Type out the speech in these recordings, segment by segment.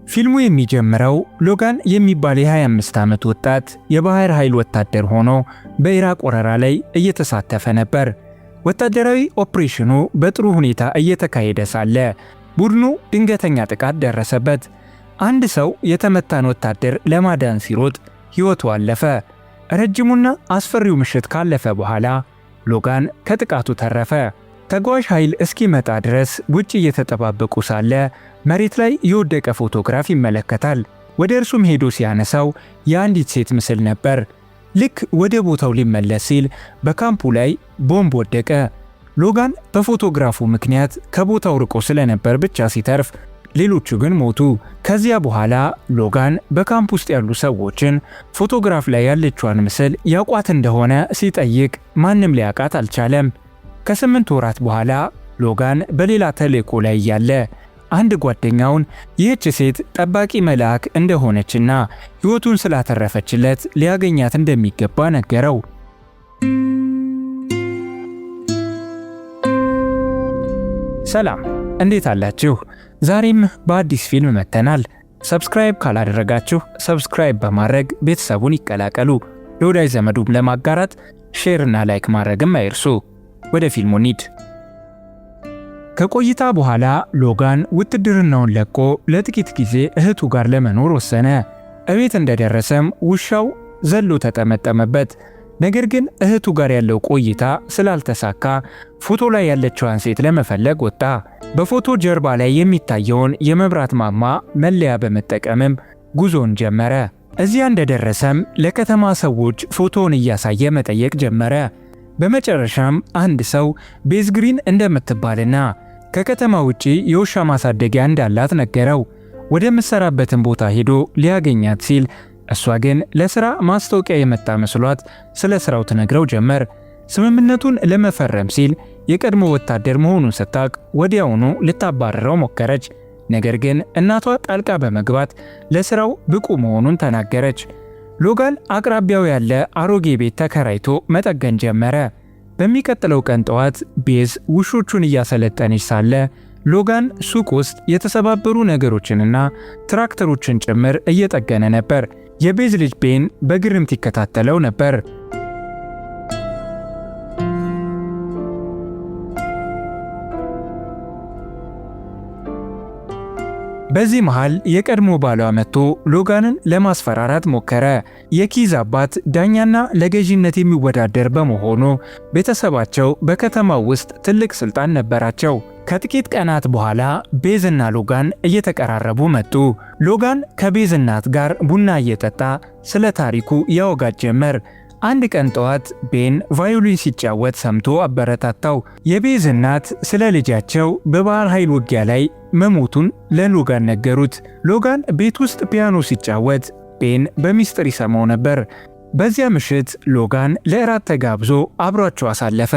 ፊልሙ የሚጀምረው ሎጋን የሚባል የ25 ዓመት ወጣት የባህር ኃይል ወታደር ሆኖ በኢራቅ ወረራ ላይ እየተሳተፈ ነበር። ወታደራዊ ኦፕሬሽኑ በጥሩ ሁኔታ እየተካሄደ ሳለ ቡድኑ ድንገተኛ ጥቃት ደረሰበት። አንድ ሰው የተመታን ወታደር ለማዳን ሲሮጥ ሕይወቱ አለፈ። ረጅሙና አስፈሪው ምሽት ካለፈ በኋላ ሎጋን ከጥቃቱ ተረፈ። ተጓዥ ኃይል እስኪመጣ ድረስ ውጭ እየተጠባበቁ ሳለ መሬት ላይ የወደቀ ፎቶግራፍ ይመለከታል። ወደ እርሱም ሄዶ ሲያነሳው የአንዲት ሴት ምስል ነበር። ልክ ወደ ቦታው ሊመለስ ሲል በካምፑ ላይ ቦምብ ወደቀ። ሎጋን በፎቶግራፉ ምክንያት ከቦታው ርቆ ስለነበር ብቻ ሲተርፍ፣ ሌሎቹ ግን ሞቱ። ከዚያ በኋላ ሎጋን በካምፕ ውስጥ ያሉ ሰዎችን ፎቶግራፍ ላይ ያለችዋን ምስል ያውቋት እንደሆነ ሲጠይቅ ማንም ሊያውቃት አልቻለም። ከ8 ወራት በኋላ ሎጋን በሌላ ተልእኮ ላይ እያለ አንድ ጓደኛውን ይህች ሴት ጠባቂ መልአክ እንደሆነችና ሕይወቱን ስላተረፈችለት ሊያገኛት እንደሚገባ ነገረው። ሰላም፣ እንዴት አላችሁ? ዛሬም በአዲስ ፊልም መጥተናል። ሰብስክራይብ ካላደረጋችሁ ሰብስክራይብ በማድረግ ቤተሰቡን ይቀላቀሉ። ለወዳጅ ዘመዱም ለማጋራት ሼር እና ላይክ ማድረግም አይርሱ። ወደ ፊልሙ እንሂድ። ከቆይታ በኋላ ሎጋን ውትድርናውን ለቆ ለጥቂት ጊዜ እህቱ ጋር ለመኖር ወሰነ። እቤት እንደደረሰም ውሻው ዘሎ ተጠመጠመበት። ነገር ግን እህቱ ጋር ያለው ቆይታ ስላልተሳካ ፎቶ ላይ ያለችዋን ሴት ለመፈለግ ወጣ። በፎቶ ጀርባ ላይ የሚታየውን የመብራት ማማ መለያ በመጠቀምም ጉዞን ጀመረ። እዚያ እንደደረሰም ለከተማ ሰዎች ፎቶውን እያሳየ መጠየቅ ጀመረ። በመጨረሻም አንድ ሰው ቤዝ ግሪን እንደምትባልና ከከተማ ውጪ የውሻ ማሳደጊያ እንዳላት ነገረው። ወደ ምትሰራበትን ቦታ ሄዶ ሊያገኛት ሲል እሷ ግን ለሥራ ማስታወቂያ የመጣ መስሏት ስለ ሥራው ትነግረው ጀመር። ስምምነቱን ለመፈረም ሲል የቀድሞ ወታደር መሆኑን ስታውቅ ወዲያውኑ ልታባረረው ሞከረች። ነገር ግን እናቷ ጣልቃ በመግባት ለሥራው ብቁ መሆኑን ተናገረች። ሎጋን አቅራቢያው ያለ አሮጌ ቤት ተከራይቶ መጠገን ጀመረ። በሚቀጥለው ቀን ጠዋት ቤዝ ውሾቹን እያሰለጠነች ሳለ ሎጋን ሱቅ ውስጥ የተሰባበሩ ነገሮችንና ትራክተሮችን ጭምር እየጠገነ ነበር። የቤዝ ልጅ ቤን በግርምት ይከታተለው ነበር። በዚህ መሃል የቀድሞ ባሏ መጥቶ ሎጋንን ለማስፈራራት ሞከረ። የኪዝ አባት ዳኛና ለገዢነት የሚወዳደር በመሆኑ ቤተሰባቸው በከተማው ውስጥ ትልቅ ስልጣን ነበራቸው። ከጥቂት ቀናት በኋላ ቤዝና ሎጋን እየተቀራረቡ መጡ። ሎጋን ከቤዝ እናት ጋር ቡና እየጠጣ ስለ ታሪኩ ያወጋት ጀመር። አንድ ቀን ጠዋት ቤን ቫዮሊን ሲጫወት ሰምቶ አበረታታው። የቤዝ እናት ስለ ልጃቸው በባህር ኃይል ውጊያ ላይ መሞቱን ለሎጋን ነገሩት። ሎጋን ቤት ውስጥ ፒያኖ ሲጫወት ቤን በሚስጥር ይሰማው ነበር። በዚያ ምሽት ሎጋን ለእራት ተጋብዞ አብሯቸው አሳለፈ።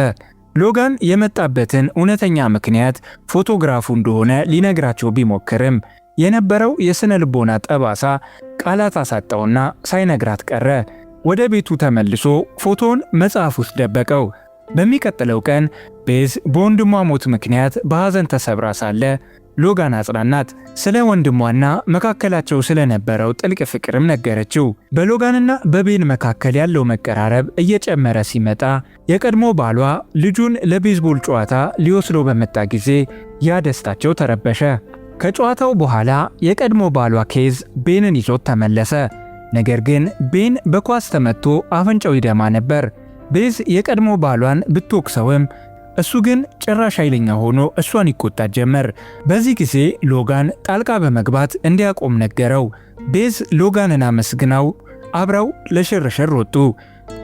ሎጋን የመጣበትን እውነተኛ ምክንያት ፎቶግራፉ እንደሆነ ሊነግራቸው ቢሞክርም የነበረው የስነ ልቦና ጠባሳ ቃላት አሳጣውና ሳይነግራት ቀረ። ወደ ቤቱ ተመልሶ ፎቶውን መጽሐፍ ውስጥ ደበቀው። በሚቀጥለው ቀን ቤዝ በወንድሟ ሞት ምክንያት በሐዘን ተሰብራ ሳለ ሎጋን አጽናናት። ስለ ወንድሟና መካከላቸው ስለነበረው ጥልቅ ፍቅርም ነገረችው። በሎጋንና በቤን መካከል ያለው መቀራረብ እየጨመረ ሲመጣ የቀድሞ ባሏ ልጁን ለቤዝቦል ጨዋታ ሊወስደው በመጣ ጊዜ ያ ደስታቸው ተረበሸ። ከጨዋታው በኋላ የቀድሞ ባሏ ኬዝ ቤንን ይዞት ተመለሰ። ነገር ግን ቤን በኳስ ተመቶ አፍንጫው ይደማ ነበር። ቤዝ የቀድሞ ባሏን ብትወቅሰውም እሱ ግን ጭራሽ ኃይለኛ ሆኖ እሷን ይቆጣት ጀመር። በዚህ ጊዜ ሎጋን ጣልቃ በመግባት እንዲያቆም ነገረው። ቤዝ ሎጋንን አመስግናው አብረው ለሽርሽር ወጡ።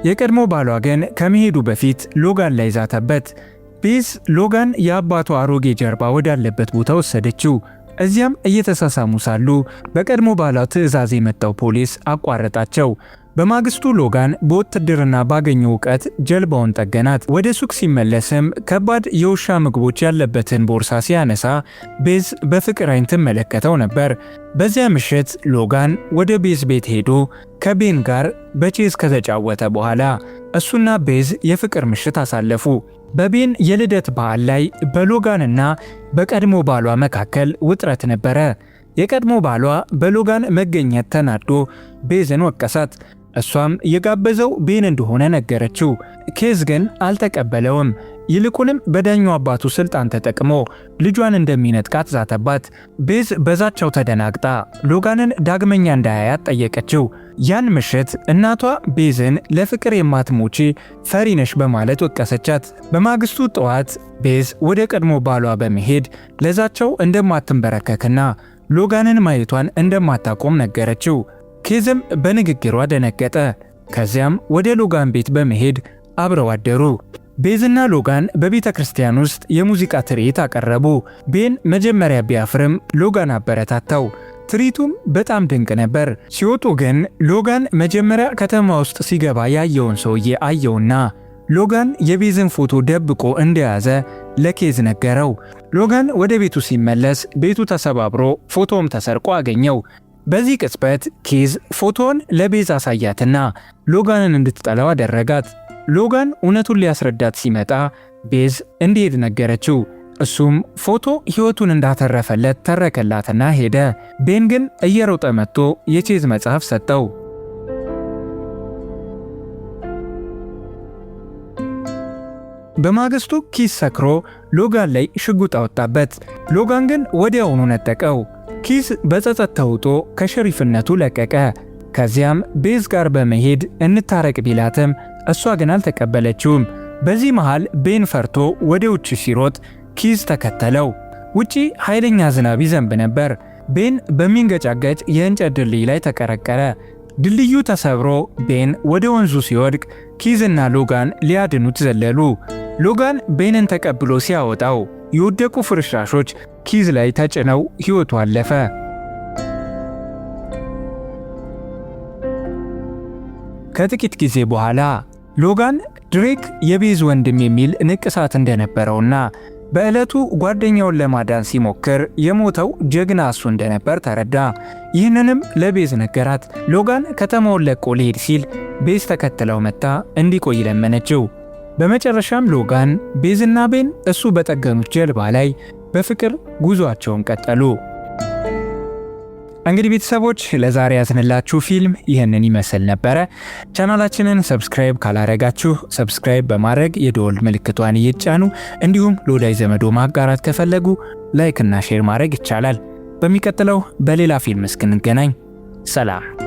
የቀድሞ ባሏ ግን ከመሄዱ በፊት ሎጋን ላይ ዛተበት። ቤዝ ሎጋን የአባቷ አሮጌ ጀርባ ወዳለበት ቦታ ወሰደችው። እዚያም እየተሳሳሙ ሳሉ በቀድሞ ባሏ ትዕዛዝ የመጣው ፖሊስ አቋረጣቸው። በማግስቱ ሎጋን በውትድርና ባገኘው ዕውቀት ጀልባውን ጠገናት። ወደ ሱቅ ሲመለስም ከባድ የውሻ ምግቦች ያለበትን ቦርሳ ሲያነሳ ቤዝ በፍቅር ዓይን ትመለከተው ነበር። በዚያ ምሽት ሎጋን ወደ ቤዝ ቤት ሄዶ ከቤን ጋር በቼዝ ከተጫወተ በኋላ እሱና ቤዝ የፍቅር ምሽት አሳለፉ። በቤን የልደት በዓል ላይ በሎጋንና በቀድሞ ባሏ መካከል ውጥረት ነበረ። የቀድሞ ባሏ በሎጋን መገኘት ተናዶ ቤዝን ወቀሳት። እሷም የጋበዘው ቤን እንደሆነ ነገረችው። ኬዝ ግን አልተቀበለውም። ይልቁንም በዳኛው አባቱ ስልጣን ተጠቅሞ ልጇን እንደሚነጥቃት ዛተባት። ቤዝ በዛቻው ተደናግጣ ሎጋንን ዳግመኛ እንዳያያት ጠየቀችው። ያን ምሽት እናቷ ቤዝን ለፍቅር የማትሞቺ ፈሪ ነሽ በማለት ወቀሰቻት። በማግስቱ ጠዋት ቤዝ ወደ ቀድሞ ባሏ በመሄድ ለዛቻው እንደማትንበረከክና ሎጋንን ማየቷን እንደማታቆም ነገረችው። ኬዝም በንግግሯ ደነገጠ። ከዚያም ወደ ሎጋን ቤት በመሄድ አብረው አደሩ። ቤዝና ሎጋን በቤተ ክርስቲያን ውስጥ የሙዚቃ ትርኢት አቀረቡ። ቤን መጀመሪያ ቢያፍርም ሎጋን አበረታታው። ትርኢቱም በጣም ድንቅ ነበር። ሲወጡ ግን ሎጋን መጀመሪያ ከተማ ውስጥ ሲገባ ያየውን ሰውዬ አየውና ሎጋን የቤዝን ፎቶ ደብቆ እንደያዘ ለኬዝ ነገረው። ሎጋን ወደ ቤቱ ሲመለስ ቤቱ ተሰባብሮ ፎቶውም ተሰርቆ አገኘው። በዚህ ቅጽበት ኬዝ ፎቶውን ለቤዝ አሳያትና ሎጋንን እንድትጠላው አደረጋት። ሎጋን እውነቱን ሊያስረዳት ሲመጣ ቤዝ እንዲሄድ ነገረችው። እሱም ፎቶ ሕይወቱን እንዳተረፈለት ተረከላትና ሄደ። ቤን ግን እየሮጠ መጥቶ የቼዝ መጽሐፍ ሰጠው። በማግስቱ ኪስ ሰክሮ ሎጋን ላይ ሽጉጥ አወጣበት። ሎጋን ግን ወዲያውኑ ነጠቀው። ኪስ በጸጸት ተውጦ ከሸሪፍነቱ ለቀቀ። ከዚያም ቤዝ ጋር በመሄድ እንታረቅ ቢላትም እሷ ግን አልተቀበለችውም። በዚህ መሃል ቤን ፈርቶ ወደ ውጭ ሲሮጥ ኪዝ ተከተለው። ውጪ ኃይለኛ ዝናብ ይዘንብ ነበር። ቤን በሚንገጫገጭ የእንጨት ድልድይ ላይ ተቀረቀረ። ድልድዩ ተሰብሮ ቤን ወደ ወንዙ ሲወድቅ ኪዝና ሎጋን ሊያድኑት ዘለሉ። ሎጋን ቤንን ተቀብሎ ሲያወጣው የወደቁ ፍርስራሾች ኪዝ ላይ ተጭነው ሕይወቱ አለፈ። ከጥቂት ጊዜ በኋላ ሎጋን ድሬክ የቤዝ ወንድም የሚል ንቅሳት እንደነበረውና በዕለቱ ጓደኛውን ለማዳን ሲሞክር የሞተው ጀግና እሱ እንደነበር ተረዳ። ይህንንም ለቤዝ ነገራት። ሎጋን ከተማውን ለቆ ሊሄድ ሲል ቤዝ ተከትለው መጣ እንዲቆይ ለመነችው። በመጨረሻም ሎጋን ቤዝና ቤን እሱ በጠገኑት ጀልባ ላይ በፍቅር ጉዟቸውን ቀጠሉ። እንግዲህ ቤተሰቦች ለዛሬ ያዝንላችሁ ፊልም ይህንን ይመስል ነበረ። ቻናላችንን ሰብስክራይብ ካላረጋችሁ ሰብስክራይብ በማድረግ የደወል ምልክቷን ይጫኑ። እንዲሁም ለወዳጅ ዘመዶ ማጋራት ከፈለጉ ላይክ እና ሼር ማድረግ ይቻላል። በሚቀጥለው በሌላ ፊልም እስክንገናኝ ሰላም።